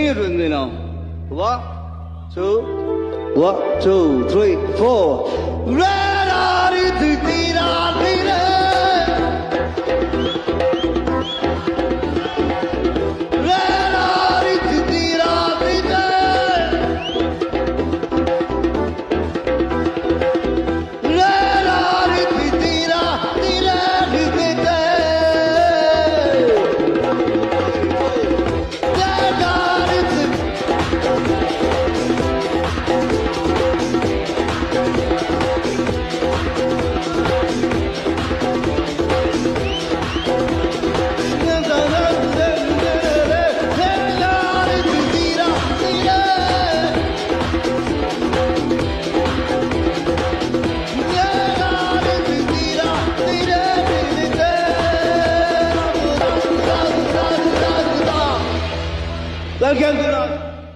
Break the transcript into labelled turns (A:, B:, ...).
A: Nirundin now. One, two, three, four. Red are it to Welcome to